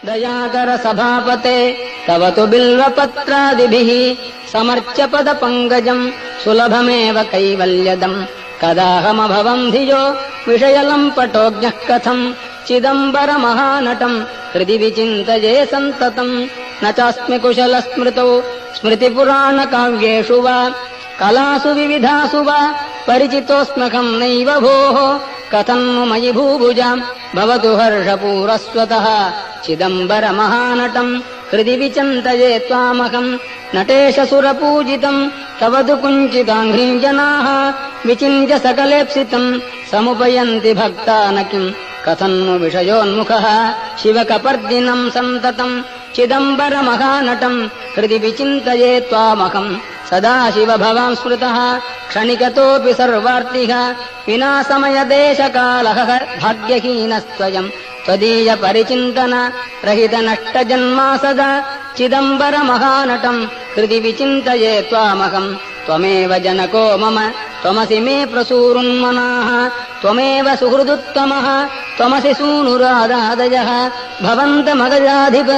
दयाकर सभापते तव तु बिल्वपत्रादिभिः समर्च्य पदपङ्कजम् सुलभमेव कैवल्यदम् कदाहमभवम् धियो विषयलम्पटोऽज्ञः कथम् चिदम्बरमहानटम् हृदि विचिन्तये सन्ततम् न चास्मि कुशलस्मृतौ स्मृतिपुराणकाव्येषु वा कलासु विविधासु वा परिचितोऽस्म्यहम् नैव भोः कथम् नु मयि भूभुजाम् भवतु हर्षपूरस्वतः चिदम्बरमहानटम् हृदि विचिन्तये त्वामहम् नटेश सुरपूजितम् तव तु कुञ्चिताङ्घ्रिम् जनाः विचिन्त्य सकलेप्सितम् समुपयन्ति भक्ता न किम् कथम् नु विषयोन्मुखः शिवकपर्दिनम् सन्ततम् चिदम्बरमहानटम् हृदि विचिन्तये त्वामहम् सदा शिव भवान् स्मृतः क्षणिकतोऽपि सर्वार्तिः विना समयदेशकालः भाग्यहीनस्त्वयम् त्वदीय परिचिन्तन रहित नष्टजन्मा सदा चिदम्बरमहानटम् हृदि विचिन्तये त्वामहम् त्वमेव जनको मम त्वमसि मे प्रसूरुन्मनाः त्वमेव सुहृदुत्तमः त्वमसि सूनुरादादयः भवन्तमगजाधिप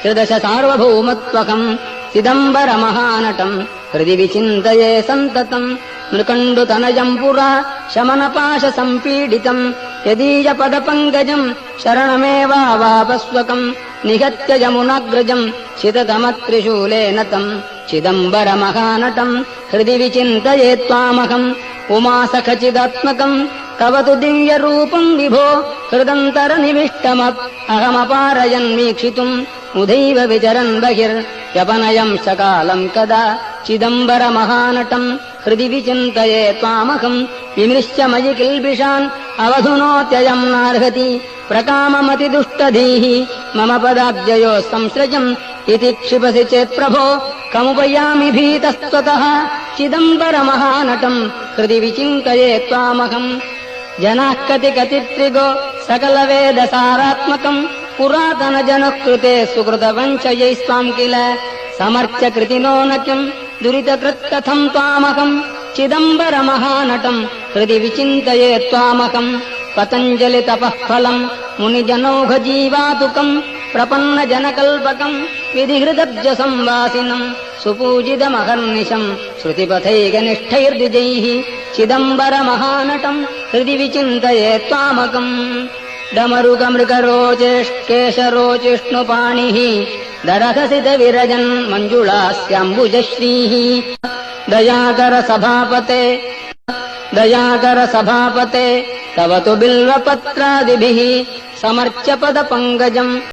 त्रिदश सार्वभौमत्वकम् चिदम्बरमहानटम् हृदि विचिन्तये सन्ततम् मृकण्डुतनयम् पुरा शमनपाशसम्पीडितम् यदीयपदपङ्कजम् शरणमेवावापस्वकम् निहत्य यमुनाग्रजम् शिततमत्रिशूलेन तम् चिदम्बरमहानटम् हृदि विचिन्तये त्वामहम् उमासखचिदात्मकम् तव तु दिव्यरूपम् विभो हृदन्तरनिविष्टमहमपारयन्वीक्षितुम् उदैव विचरन् बहिर्यपनयम् सकालम् कदा चिदम्बरमहानटम् हृदि विचिन्तये त्वामहम् विमृश्य मयि किल्बिषान् अवधुनोत्ययम् नार्हति प्रकाममतिदुष्टधीः मम पदाब्जयोः संसृजम् इति क्षिपसि चेत् प्रभो कमुपयामि भीतस्त्वतः चिदम्बरमहानटम् हृदि विचिन्तये त्वामहम् जनाः कतिकतित्रिगो सकलवेदसारात्मकम् पुरातनजनः कृते सुकृतवञ्चयैस्त्वाम् किल समर्च्य कृतिनो न किम् दुरितकृत्कथम् त्वामहम् चिदम्बरमहानटम् हृदि विचिन्तये त्वामहम् पतञ्जलितपः फलम् मुनिजनौघजीवातुकम् प्रपन्नजनकल्पकम् विधिहृदब्जसंवासिनम् सुपूजितमहर्निशम् श्रुतिपथैकनिष्ठैर्द्विजैः चिदम्बरमहानटम् हृदि विचिन्तये त्वामकम् डमरुकमृगरोचेष्केशरोचिष्णुपाणिः दरहसितविरजन् मञ्जुळास्याम्बुजश्रीः दयाकर सभापते तव तु बिल्वपत्रादिभिः समर्च्य पदपङ्कजम्